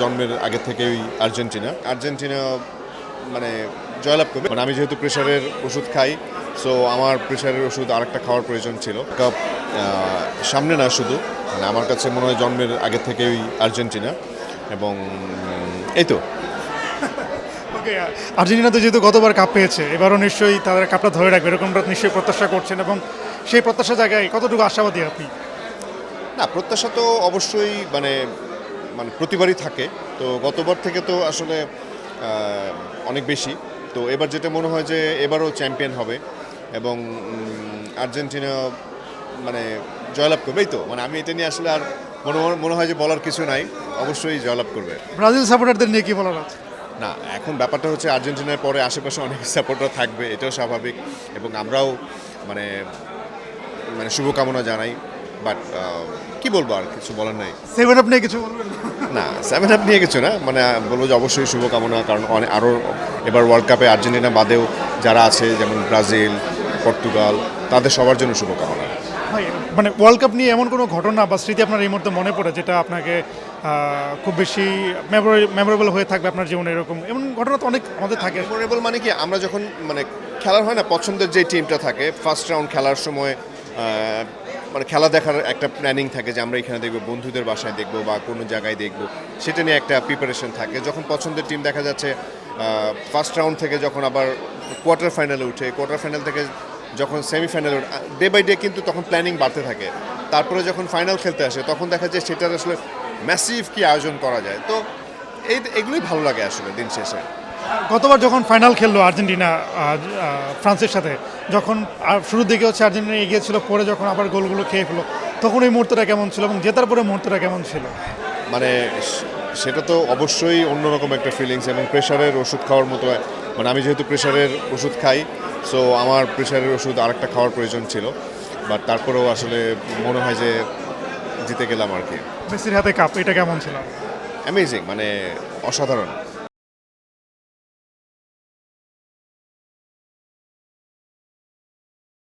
জন্মের আগে থেকেই আর্জেন্টিনা মানে জয়লাভ করবে। মানে আমি যেহেতু প্রেশারের ওষুধ খাই, সো আমার প্রেশারের ওষুধ আরেকটা খাওয়ার প্রয়োজন ছিল। কাপ সামনে না, শুধু মানে আমার কাছে মনে হয় জন্মের আগে থেকেই আর্জেন্টিনা। এবং এই তো ওকে, আর্জেন্টিনা তো যেহেতু গতবার কাপ পেয়েছে, এবারও নিশ্চয়ই তাদের কাপটা ধরে রাখবে এরকমটা নিশ্চয়ই প্রত্যাশা করছেন, এবং সেই প্রত্যাশা জায়গায় কতটুকু আশাবাদী আপনি? না, প্রত্যাশা তো অবশ্যই মানে মানে প্রতিবারই থাকে। তো গতবার থেকে তো আসলে অনেক বেশি। তো এবার যেটা মনে হয় যে এবারও চ্যাম্পিয়ন হবে এবং আর্জেন্টিনা মানে জয়লাভ করবে। এই তো মানে আমি এটা নিয়ে আসলে আর মনে হয় যে বলার কিছু নাই, অবশ্যই জয়লাভ করবে। ব্রাজিল সাপোর্টারদের নিয়ে কি বলার আছে? না, এখন ব্যাপারটা হচ্ছে আর্জেন্টিনার পরে আশেপাশে অনেক সাপোর্টার থাকবে, এটাও স্বাভাবিক এবং আমরাও মানে মানে শুভকামনা জানাই। বাট কি বলবো, আর কিছু বলার নাই। সেভেন আপ নিয়ে কিছু বলবেন? না, 7 আপ নিয়ে কিছু না, মানে বলবো যে অবশ্যই শুভকামনা, কারণ অনেক আরও এবার ওয়ার্ল্ড কাপে আর্জেন্টিনা বাদেও যারা আছে, যেমন ব্রাজিল, পর্তুগাল, তাদের সবার জন্য শুভকামনা। ভাই, মানে ওয়ার্ল্ড কাপ নিয়ে এমন কোনো ঘটনা বা স্মৃতি আপনার এই মুহূর্তে মনে পড়ে যেটা আপনাকে খুব বেশি মেমোরেবল হয়ে থাকবে আপনার জীবনে? এমন ঘটনা তো অনেক আমাদের থাকে। মেমোরেবল মানে কি, আমরা যখন মানে খেলার হয় না, পছন্দের যে টিমটা থাকে, ফার্স্ট রাউন্ড খেলার সময় মানে খেলা দেখার একটা প্ল্যানিং থাকে যে আমরা এখানে দেখবো, বন্ধুদের বাসায় দেখবো বা কোনো জায়গায় দেখবো, সেটা নিয়ে একটা প্রিপারেশন থাকে। যখন পছন্দের টিম দেখা যাচ্ছে ফার্স্ট রাউন্ড থেকে যখন আবার কোয়ার্টার ফাইনালে উঠে, কোয়ার্টার ফাইনাল থেকে যখন সেমিফাইনালে উঠে, ডে বাই ডে কিন্তু তখন প্ল্যানিং বাড়তে থাকে। তারপরে যখন ফাইনাল খেলতে আসে তখন দেখা যায় সেটার আসলে ম্যাসিভ কি আয়োজন করা যায়। তো এগুলোই ভালো লাগে আসলে দিন শেষে। গতবার যখন ফাইনাল খেললো আর্জেন্টিনা ফ্রান্সের সাথে, যখন শুরুর দিকে হচ্ছে আর্জেন্টিনা এগিয়ে ছিল, পরে যখন আবার গোলগুলো খেয়ে ফেলো, তখন এই মুহূর্তটা কেমন ছিল এবং জেতার পরে মুহূর্তটা কেমন ছিল? মানে সেটা তো অবশ্যই অন্যরকম একটা ফিলিংস এবং প্রেশারের ওষুধ খাওয়ার মতো। মানে আমি যেহেতু প্রেশারের ওষুধ খাই, সো আমার প্রেশারের ওষুধ আরেকটা খাওয়ার প্রয়োজন ছিল। বাট তারপরেও আসলে মনে হয় যে জিতে গেলাম আর কি। মেসির হাতে কাপ, এটা কেমন ছিল? অ্যামেজিং, মানে অসাধারণ।